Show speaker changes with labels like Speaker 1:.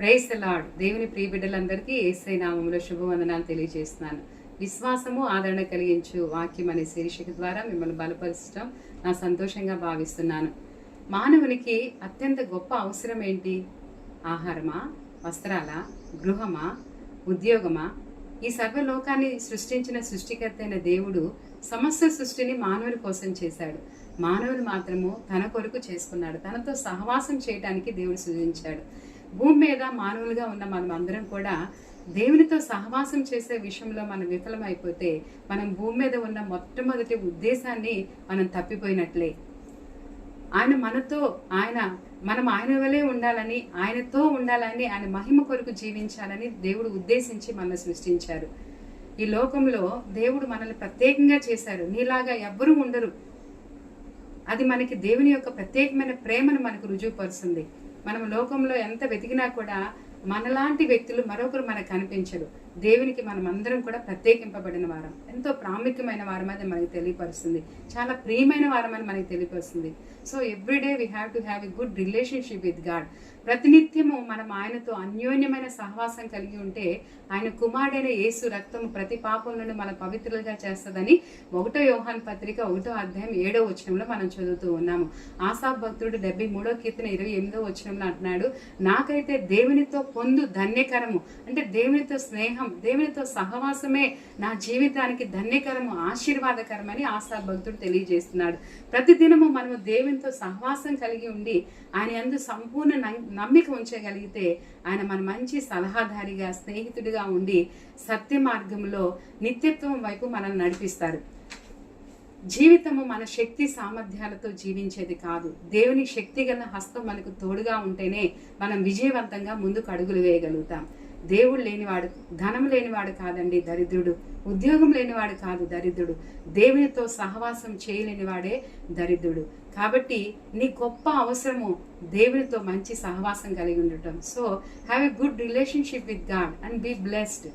Speaker 1: Praise the lord. దేవుని ప్రియ బిడ్డలందరికీ యేసయ్య నామములో శుభవందనాలు తెలియజేస్తున్నాను. విశ్వాసము ఆదరణ కలిగించు వాక్యం అనే శీర్షిక ద్వారా మిమ్మల్ని బలపరచడం నా సంతోషంగా భావిస్తున్నాను. మానవునికి అత్యంత గొప్ప అవసరం ఏంటి? ఆహారమా, వస్త్రాలా, గృహమా, ఉద్యోగమా? ఈ సర్వలోకాన్ని సృష్టించిన సృష్టికర్త అయిన దేవుడు సమస్త సృష్టిని మానవుని కోసం చేశాడు. మానవుని మాత్రము తన కొరకు చేసుకున్నాడు. తనతో సహవాసం చేయడానికి దేవుడు సృజించాడు. భూమి మీద మానవులుగా ఉన్న మనం అందరం కూడా దేవునితో సహవాసం చేసే విషయంలో మనం విఫలమైపోతే మనం భూమి మీద ఉన్న మొట్టమొదటి ఉద్దేశాన్ని మనం తప్పిపోయినట్లే. మనం ఆయన వలే ఉండాలని, ఆయనతో ఉండాలని, ఆయన మహిమ కొరకు జీవించాలని దేవుడు ఉద్దేశించి మనల్ని సృష్టించారు. ఈ లోకంలో దేవుడు మనల్ని ప్రత్యేకంగా చేశారు. నీలాగా ఎవ్వరూ ఉండరు. అది మనకి దేవుని యొక్క ప్రత్యేకమైన ప్రేమను మనకు రుజువుపరుస్తుంది. మనం లోకంలో ఎంత వెతికినా కూడా మనలాంటి వ్యక్తులు మరొకరు మనకు కనిపించరు. దేవునికి మనం అందరం కూడా ప్రత్యేకింపబడిన వారం, ఎంతో ప్రాముఖ్యమైన వారం అని మనకి తెలియపరుస్తుంది. చాలా ప్రియమైన వారం అని మనకి తెలియపరుస్తుంది. So everyday we have to have a good relationship with God. ప్రతినిత్యము మనం ఆయనతో అన్యోన్యమైన సహవాసం కలిగి ఉంటే ఆయన కుమారుడైన యేసు రక్తము ప్రతి పాపం నుండి మన పవిత్రులుగా చేస్తుందని 1 యోహాను పత్రిక 1వ అధ్యాయం 7వ వచనంలో మనం చదువుతూ ఉన్నాము. ఆసాఫ్ భక్తుడు 73వ కీర్తన 28వ వచనంలో అంటున్నాడు, నాకైతే దేవునితో పొందు ధన్యకరము, అంటే దేవునితో స్నేహం, దేవునితో సహవాసమే నా జీవితానికి ధన్యకరము, ఆశీర్వాదకరమని ఆసాఫ్ భక్తుడు తెలియజేస్తున్నాడు. ప్రతిదినము మనము దేవునితో సహవాసం కలిగి ఉండి ఆయన యందు సంపూర్ణ నమ్మిక ఉంచగలిగితే ఆయన మన మంచి సలహాదారిగా, స్నేహితుడిగా ఉండి సత్య మార్గంలో నిత్యత్వం వైపు మనల్ని నడిపిస్తారు. జీవితము మన శక్తి సామర్థ్యాలతో జీవించేది కాదు. దేవుని శక్తి గల హస్తం మనకు తోడుగా ఉంటేనే మనం విజయవంతంగా ముందుకు అడుగులు వేయగలుగుతాం. దేవుడు లేనివాడు, ధనం లేనివాడు కాదండి దరిద్రుడు. ఉద్యోగం లేనివాడు కాదు దరిద్రుడు. దేవునితో సహవాసం చేయలేనివాడే దరిద్రుడు. కాబట్టి నీ గొప్ప అవసరము దేవునితో మంచి సహవాసం కలిగి ఉండటం. So have a good relationship with God and be blessed.